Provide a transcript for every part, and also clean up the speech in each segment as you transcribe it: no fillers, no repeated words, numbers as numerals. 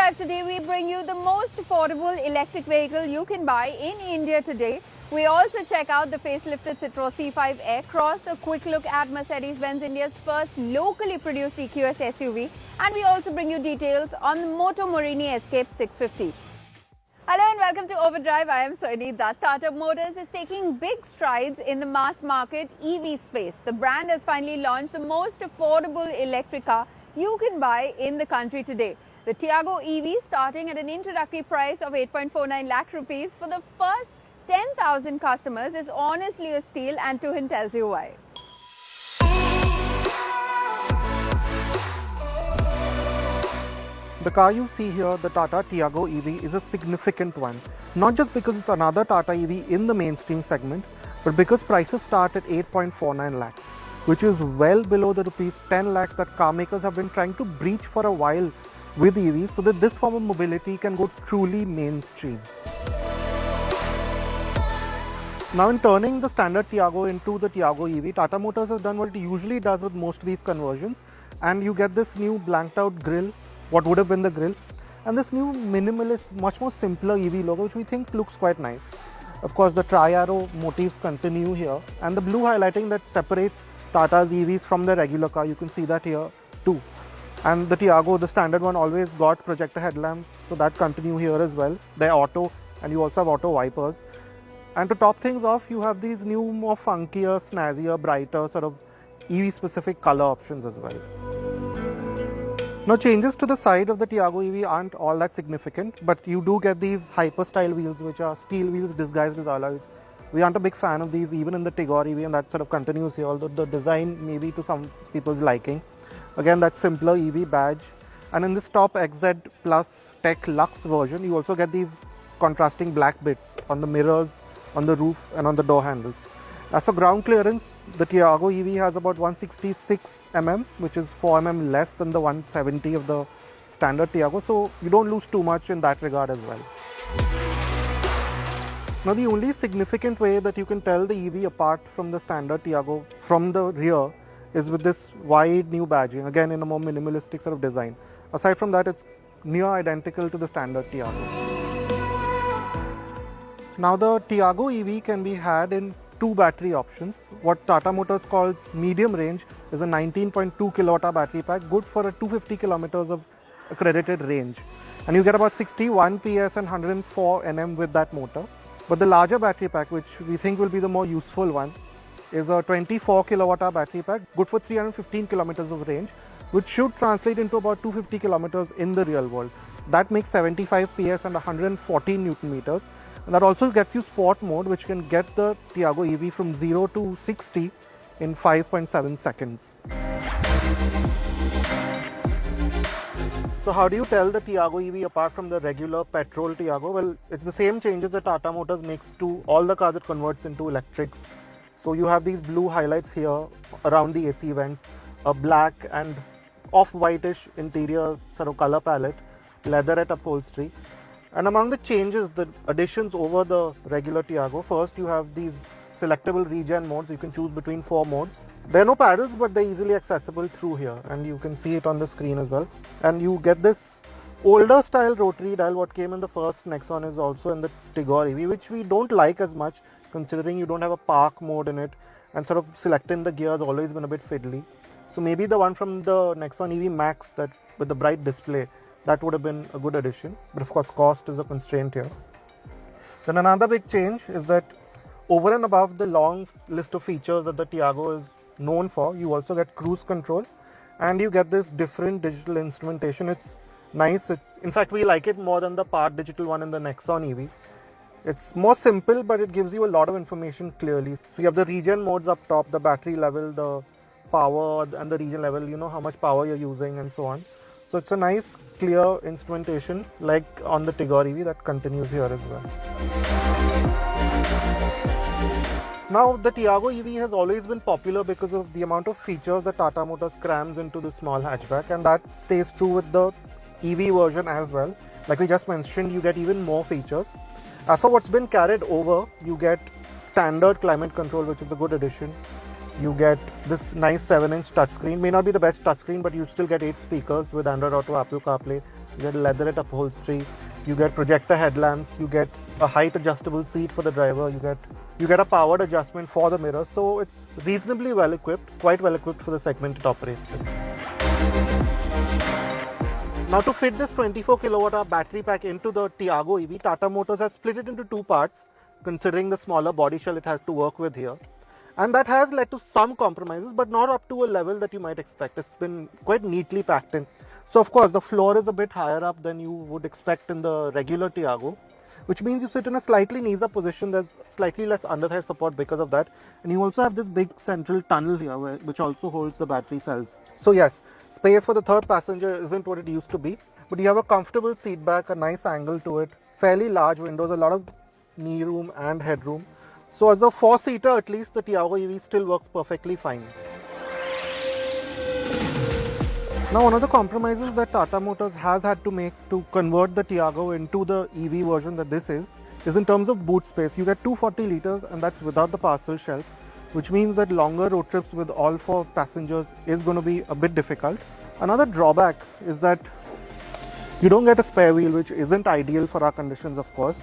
Overdrive today we bring you the most affordable electric vehicle you can buy in India today. We also check out the facelifted Citroen C5 Aircross, a quick look at Mercedes-Benz India's first locally produced EQS SUV, and we also bring you details on the Moto Morini XCape 650. Hello and welcome to Overdrive. I am Soini. Tata Motors is taking big strides in the mass market EV space. The brand has finally launched the most affordable electric car you can buy in the country today. The Tiago EV, starting at an introductory price of 8.49 lakh rupees for the first 10,000 customers, is honestly a steal, and Tuhin tells you why. The car you see here, the Tata Tiago EV, is a significant one. Not just because it's another Tata EV in the mainstream segment, but because prices start at 8.49 lakhs, which is well below the rupees 10 lakhs that car makers have been trying to breach for a while with EVs, so that this form of mobility can go truly mainstream. Now, in turning the standard Tiago into the Tiago EV, Tata Motors has done what it usually does with most of these conversions, and you get this new blanked out grille, what would have been the grille, and this new minimalist, much more simpler EV logo, which we think looks quite nice. Of course, the tri-arrow motifs continue here, and the blue highlighting that separates Tata's EVs from the regular car, you can see that here too. And the Tiago, the standard one, always got projector headlamps, so that continue here as well. They're auto, and you also have auto wipers. And to top things off, you have these new, more funkier, snazzier, brighter, sort of EV-specific color options as well. Now, changes to the side of the Tiago EV aren't all that significant, but you do get these hyper-style wheels, which are steel wheels disguised as alloys. We aren't a big fan of these, even in the Tigor EV, and that sort of continues here, although the design may be to some people's liking. Again, that simpler EV badge. And in this top XZ Plus Tech Luxe version, you also get these contrasting black bits on the mirrors, on the roof, and on the door handles. As for ground clearance, the Tiago EV has about 166 mm, which is 4 mm less than the 170 of the standard Tiago, so you don't lose too much in that regard as well. Now, the only significant way that you can tell the EV apart from the standard Tiago from the rear is with this wide new badging, again in a more minimalistic sort of design. Aside from that, it's near identical to the standard Tiago. Now, the Tiago EV can be had in two battery options. What Tata Motors calls medium range is a 19.2 kilowatt battery pack, good for a 250 kilometers of accredited range. And you get about 61 PS and 104 Nm with that motor. But the larger battery pack, which we think will be the more useful one, is a 24 kilowatt battery pack, good for 315 kilometers of range, which should translate into about 250 kilometers in the real world. That makes 75 PS and 114 Newton meters. And that also gets you sport mode, which can get the Tiago EV from 0 to 60 in 5.7 seconds. So how do you tell the Tiago EV apart from the regular petrol Tiago? Well, it's the same changes that Tata Motors makes to all the cars it converts into electrics. So you have these blue highlights here around the AC vents, a black and off-whitish interior sort of color palette, leatherette upholstery. And among the changes, the additions over the regular Tiago, first you have these selectable regen modes. You can choose between 4 modes. There are no paddles, but they're easily accessible through here, and you can see it on the screen as well. And you get this older style rotary dial. What came in the first Nexon is also in the Tigor EV, which we don't like as much, considering you don't have a park mode in it, and sort of selecting the gear has always been a bit fiddly. So maybe the one from the Nexon EV Max, that with the bright display, that would have been a good addition, but of course cost is a constraint here. Then another big change is that over and above the long list of features that the Tiago is known for, you also get cruise control, and you get this different digital instrumentation. It's nice. In fact, we like it more than the part digital one in the Nexon EV. It's more simple, but it gives you a lot of information clearly. So you have the regen modes up top, the battery level, the power, and the regen level, you know how much power you're using and so on. So it's a nice, clear instrumentation like on the Tigor EV that continues here as well. Now, the Tiago EV has always been popular because of the amount of features that Tata Motors crams into the small hatchback, and that stays true with the EV version as well. Like we just mentioned, you get even more features. As for what's been carried over, you get standard climate control, which is a good addition. You get this nice 7-inch touchscreen. May not be the best touchscreen, but you still get 8 speakers with Android Auto, Apple CarPlay. You get leatherette upholstery. You get projector headlamps. You get a height adjustable seat for the driver. You get a powered adjustment for the mirror. So it's reasonably well equipped, quite well equipped for the segment it operates in. Now to fit this 24 kilowatt-hour battery pack into the Tiago EV, Tata Motors has split it into two parts, considering the smaller body shell it has to work with here. And that has led to some compromises, but not up to a level that you might expect. It's been quite neatly packed in. So of course, the floor is a bit higher up than you would expect in the regular Tiago, which means you sit in a slightly knees up position. There's slightly less under-thigh support because of that. And you also have this big central tunnel here, which also holds the battery cells. So yes, space for the third passenger isn't what it used to be, but you have a comfortable seat back, a nice angle to it, fairly large windows, a lot of knee room and headroom. So as a 4-seater, at least the Tiago EV still works perfectly fine. Now one of the compromises that Tata Motors has had to make to convert the Tiago into the EV version that this is in terms of boot space. You get 240 litres and that's without the parcel shelf, which means that longer road trips with all 4 passengers is going to be a bit difficult. Another drawback is that you don't get a spare wheel, which isn't ideal for our conditions, of course.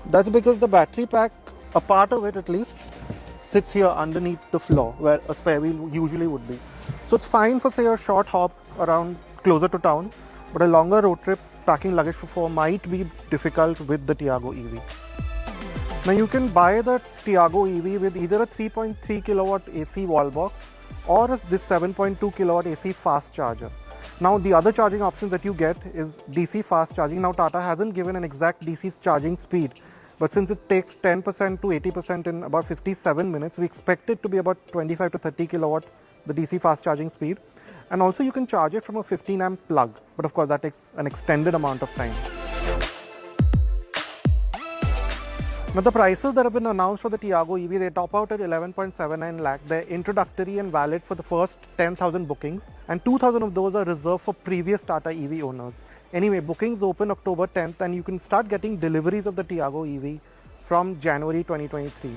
That's because the battery pack, a part of it at least, sits here underneath the floor where a spare wheel usually would be. So it's fine for say a short hop around closer to town, but a longer road trip packing luggage for 4 might be difficult with the Tiago EV. Now you can buy the Tiago EV with either a 3.3 kilowatt AC wall box or this 7.2 kilowatt AC fast charger. Now the other charging options that you get is DC fast charging. Now Tata hasn't given an exact DC charging speed, but since it takes 10% to 80% in about 57 minutes, we expect it to be about 25 to 30 kilowatt, the DC fast charging speed. And also you can charge it from a 15 amp plug, but of course that takes an extended amount of time. Now the prices that have been announced for the Tiago EV, they top out at 11.79 lakh. They're introductory and valid for the first 10,000 bookings, and 2,000 of those are reserved for previous Tata EV owners. Anyway, bookings open October 10th and you can start getting deliveries of the Tiago EV from January 2023.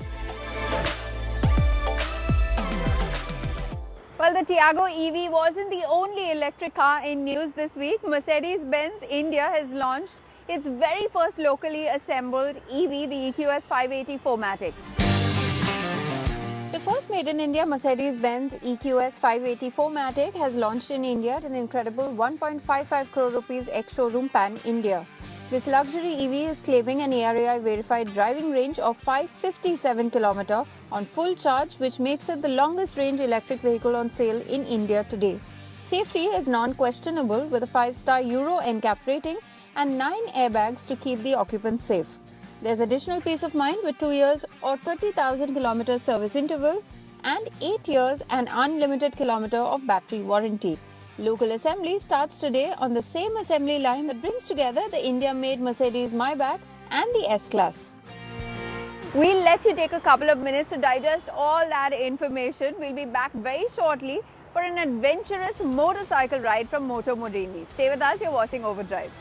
Well, the Tiago EV wasn't the only electric car in news this week. Mercedes-Benz India has launched its very first locally assembled EV, the EQS 580 4MATIC. The first made in India Mercedes-Benz EQS 580 4MATIC has launched in India at an incredible 1.55 crore rupees ex-showroom pan-India. This luxury EV is claiming an ARAI verified driving range of 557 km on full charge, which makes it the longest range electric vehicle on sale in India today. Safety is non-questionable with a 5-star Euro NCAP rating and 9 airbags to keep the occupants safe. There's additional peace of mind with 2 years or 30,000 km service interval and 8 years and unlimited kilometer of battery warranty. Local assembly starts today on the same assembly line that brings together the India-made Mercedes Maybach and the S-Class. We'll let you take a couple of minutes to digest all that information. We'll be back very shortly for an adventurous motorcycle ride from Moto Morini. Stay with us, you're watching Overdrive.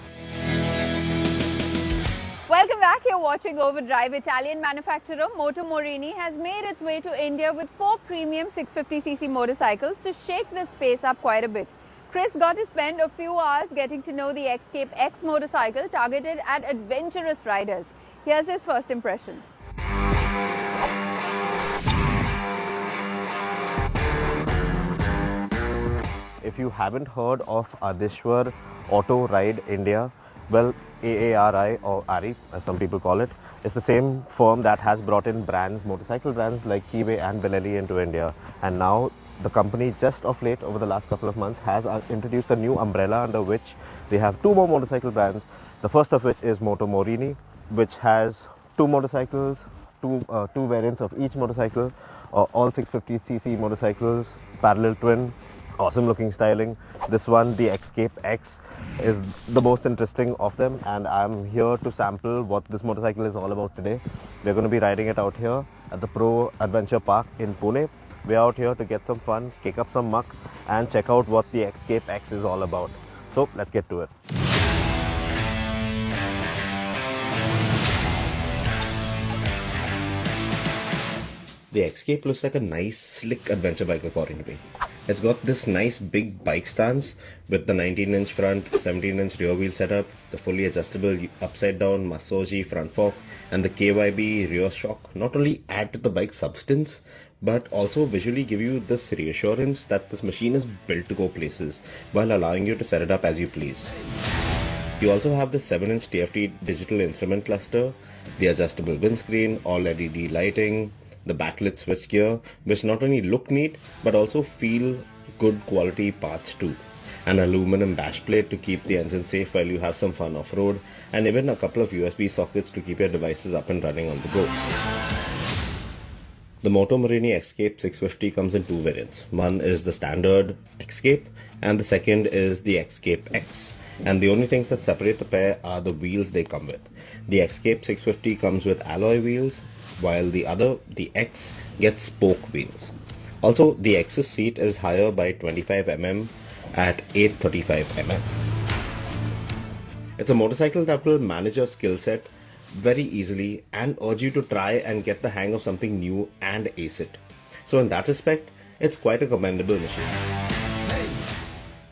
Welcome back, you're watching Overdrive. Italian manufacturer Moto Morini has made its way to India with 4 premium 650cc motorcycles to shake the space up quite a bit. Chris got to spend a few hours getting to know the XCape X motorcycle targeted at adventurous riders. Here's his first impression. If you haven't heard of Adishwar Auto Ride India, well, AARI or ARI as some people call it, is the same firm that has brought in brands, motorcycle brands like Kiwe and Benelli into India. And now the company just of late over the last couple of months has introduced a new umbrella under which they have 2 more motorcycle brands. The first of which is Moto Morini, which has 2 motorcycles, two variants of each motorcycle, all 650cc motorcycles, parallel twin, awesome looking styling. This one, the XCape X, is the most interesting of them, and I'm here to sample what this motorcycle is all about today. We're going to be riding it out here at the Pro Adventure Park in Pune. We're out here to get some fun, kick up some muck, and check out what the XCape X is all about. So let's get to it. The XCape looks like a nice, slick adventure bike according to me. It's got this nice big bike stance with the 19-inch front, 17-inch rear wheel setup, the fully adjustable upside down Masoji front fork, and the KYB rear shock not only add to the bike's substance, but also visually give you this reassurance that this machine is built to go places while allowing you to set it up as you please. You also have the 7-inch TFT digital instrument cluster, the adjustable windscreen, all LED lighting, the backlit switchgear, which not only look neat but also feel good quality parts too. An aluminum dash plate to keep the engine safe while you have some fun off-road, and even a couple of USB sockets to keep your devices up and running on the go. The Moto Morini XCape 650 comes in two variants. One is the standard XCape and the second is the XCape X. And the only things that separate the pair are the wheels they come with. The XCape 650 comes with alloy wheels, while the X, gets spoke wheels. Also, the X's seat is higher by 25 mm at 835 mm. It's a motorcycle that will manage your skill set very easily and urge you to try and get the hang of something new and ace it. So in that respect, it's quite a commendable machine.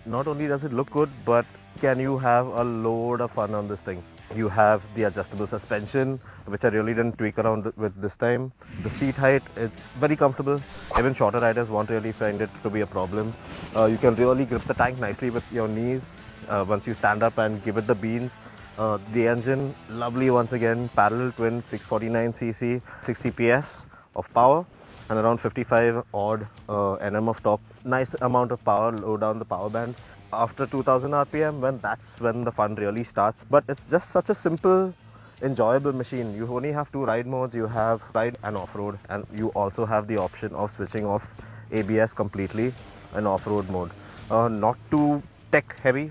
Not only does it look good, but can you have a load of fun on this thing. You have the adjustable suspension, which I really didn't tweak around with this time. The seat height, it's very comfortable. Even shorter riders won't really find it to be a problem. You can really grip the tank nicely with your knees once you stand up and give it the beans. The engine, lovely once again, parallel twin 649cc, 60 PS of power and around 55 odd Nm of torque. Nice amount of power, low down the power band. After 2000 RPM, that's when the fun really starts. But it's just such a simple, enjoyable machine. You only have two ride modes. You have ride and off-road, and you also have the option of switching off ABS completely in off-road mode. Not too tech heavy,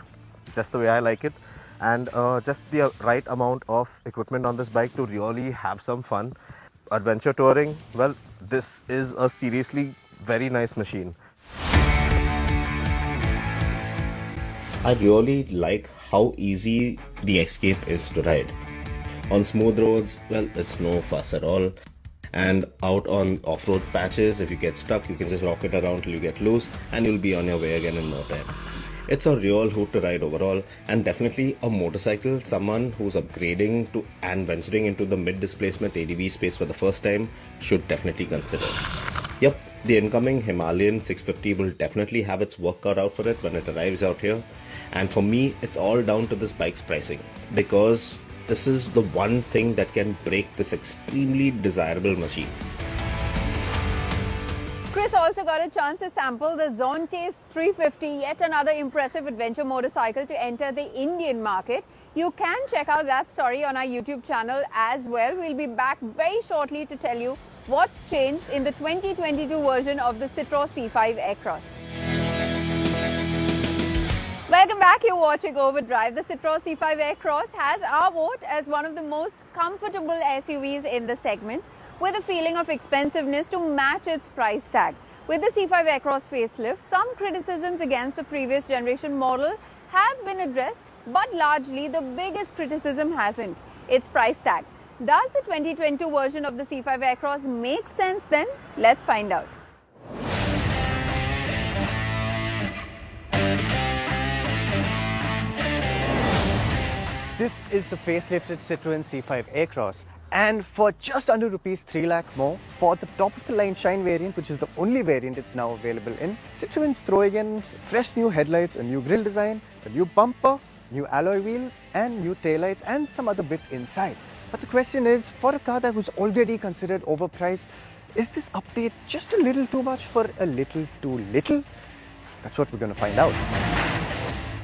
just the way I like it, and just the right amount of equipment on this bike to really have some fun. Adventure touring, well, this is a seriously very nice machine. I really like how easy the XCape is to ride. On smooth roads, well, it's no fuss at all. And out on off-road patches, if you get stuck, you can just rock it around till you get loose and you'll be on your way again in no time. It's a real hoot to ride overall, and definitely a motorcycle someone who's upgrading to and venturing into the mid-displacement ADV space for the first time should definitely consider. Yep, the incoming Himalayan 650 will definitely have its work cut out for it when it arrives out here. And for me, it's all down to this bike's pricing, because this is the one thing that can break this extremely desirable machine. Chris also got a chance to sample the Zontes 350, yet another impressive adventure motorcycle to enter the Indian market. You can check out that story on our YouTube channel as well. We'll be back very shortly to tell you what's changed in the 2022 version of the Citroen C5 Aircross. Welcome back, you're watching Overdrive. The Citroen C5 Aircross has our vote as one of the most comfortable SUVs in the segment, with a feeling of expensiveness to match its price tag. With the C5 Aircross facelift, some criticisms against the previous generation model have been addressed, but largely the biggest criticism hasn't. Its price tag. Does the 2022 version of the C5 Aircross make sense then? Let's find out. This is the facelifted Citroen C5 Aircross, and for just under rupees 3 lakh more for the top of the line Shine variant, which is the only variant it's now available in, Citroen's throwing in fresh new headlights, a new grille design, a new bumper, new alloy wheels and new taillights and some other bits inside. But the question is, for a car that was already considered overpriced, is this update just a little too much for a little too little? That's what we're going to find out.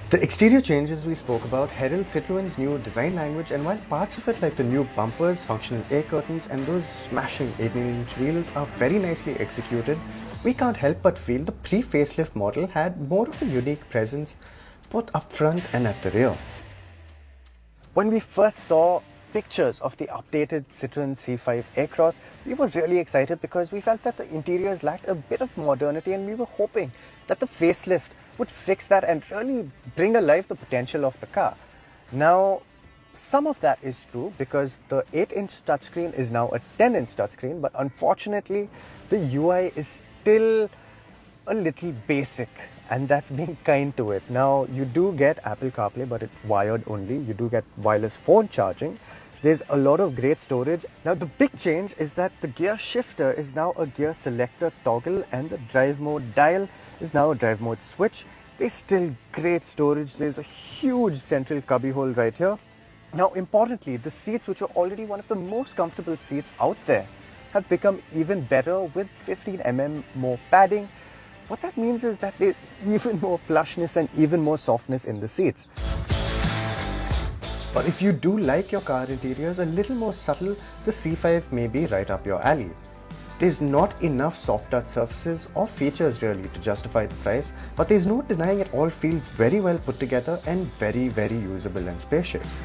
The exterior changes we spoke about herald Citroen's new design language, and while parts of it like the new bumpers, functional air curtains and those smashing 18-inch wheels are very nicely executed, we can't help but feel the pre-facelift model had more of a unique presence both up front and at the rear. When we first saw pictures of the updated Citroen C5 Aircross, we were really excited because we felt that the interiors lacked a bit of modernity, and we were hoping that the facelift would fix that and really bring alive the potential of the car. Now, some of that is true because the 8-inch touchscreen is now a 10-inch touchscreen, but unfortunately the UI is still a little basic, and that's being kind to it. Now you do get Apple CarPlay, but it's wired only. You do get wireless phone charging. There's a lot of great storage. Now the big change is that the gear shifter is now a gear selector toggle and the drive mode dial is now a drive mode switch. There's still great storage. There's a huge central cubby hole right here. Now importantly, the seats, which are already one of the most comfortable seats out there, have become even better with 15 mm more padding. What that means is that there's even more plushness and even more softness in the seats. But if you do like your car interiors a little more subtle, the C5 may be right up your alley. There's not enough soft touch surfaces or features really to justify the price, but there's no denying it all feels very well put together and very, very usable and spacious.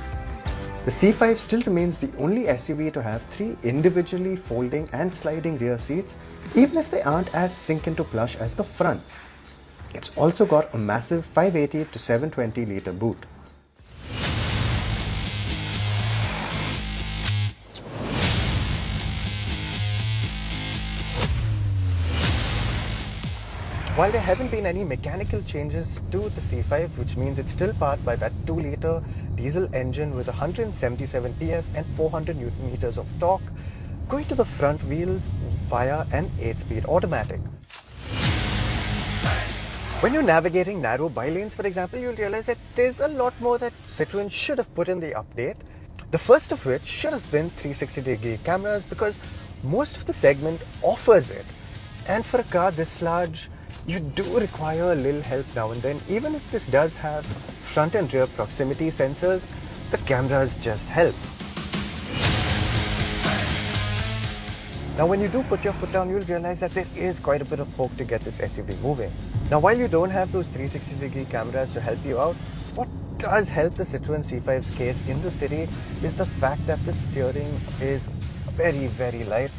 The C5 still remains the only SUV to have 3 individually folding and sliding rear seats, even if they aren't as sink into plush as the fronts. It's also got a massive 580 to 720 litre boot. While there haven't been any mechanical changes to the C5, which means it's still powered by that 2-litre diesel engine with 177 PS and 400 Newton meters of torque, going to the front wheels via an 8-speed automatic. When you're navigating narrow bylanes, for example, you'll realize that there's a lot more that Citroen should have put in the update. The first of which should have been 360-degree cameras, because most of the segment offers it. And for a car this large, you do require a little help now and then. Even if this does have front and rear proximity sensors, the cameras just help. Now when you do put your foot down, you'll realize that there is quite a bit of poke to get this SUV moving. Now while you don't have those 360-degree cameras to help you out, what does help the Citroen C5's case in the city is the fact that the steering is very, very light.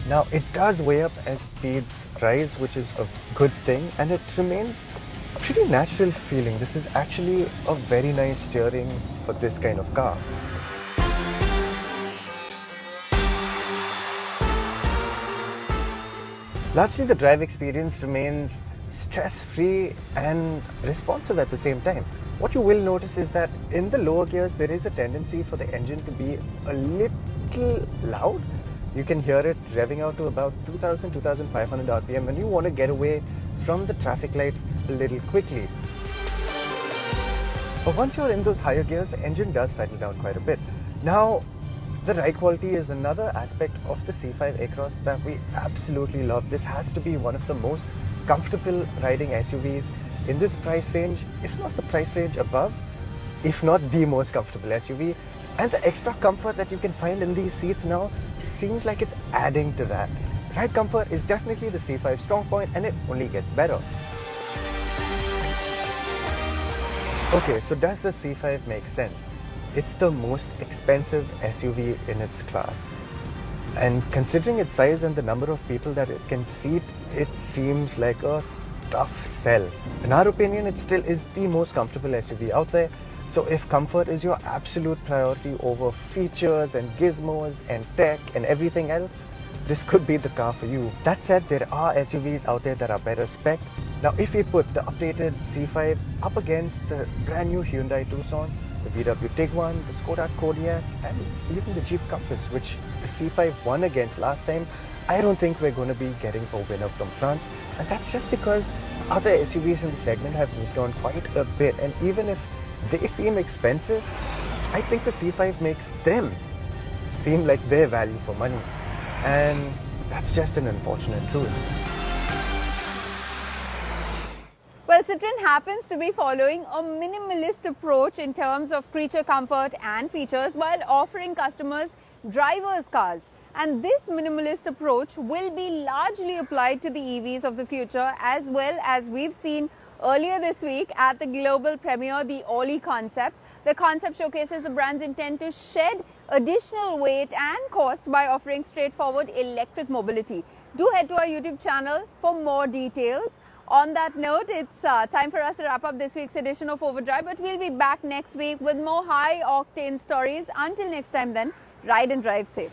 Now it does weigh up as speeds rise, which is a good thing, and it remains a pretty natural feeling. This is actually a very nice steering for this kind of car. Largely the drive experience remains stress-free and responsive at the same time. What you will notice is that in the lower gears there is a tendency for the engine to be a little loud. You can hear it revving out to about 2,000-2,500 RPM when you want to get away from the traffic lights a little quickly. But once you're in those higher gears, the engine does settle down quite a bit. Now, the ride quality is another aspect of the C5 Aircross that we absolutely love. This has to be one of the most comfortable riding SUVs in this price range, if not the price range above, if not the most comfortable SUV. And the extra comfort that you can find in these seats now just seems like it's adding to that. Ride comfort is definitely the C5 strong point, and it only gets better. Okay, so does the C5 make sense? It's the most expensive SUV in its class. And considering its size and the number of people that it can seat, it seems like a tough sell. In our opinion, it still is the most comfortable SUV out there. So if comfort is your absolute priority over features and gizmos and tech and everything else, this could be the car for you. That said, there are SUVs out there that are better spec. Now if we put the updated C5 up against the brand new Hyundai Tucson, the VW Tiguan, the Skoda Kodiaq, and even the Jeep Compass, which the C5 won against last time, I don't think we're going to be getting a winner from France. And that's just because other SUVs in the segment have moved on quite a bit, and even if they seem expensive, I think the C5 makes them seem like their value for money. And that's just an unfortunate truth. Well, Citroen happens to be following a minimalist approach in terms of creature comfort and features while offering customers driver's cars. And this minimalist approach will be largely applied to the EVs of the future, as well as we've seen earlier this week at the global premiere, the Ollie concept. The concept showcases the brand's intent to shed additional weight and cost by offering straightforward electric mobility. Do head to our YouTube channel for more details. On that note, it's time for us to wrap up this week's edition of Overdrive, but we'll be back next week with more high-octane stories. Until next time then, ride and drive safe.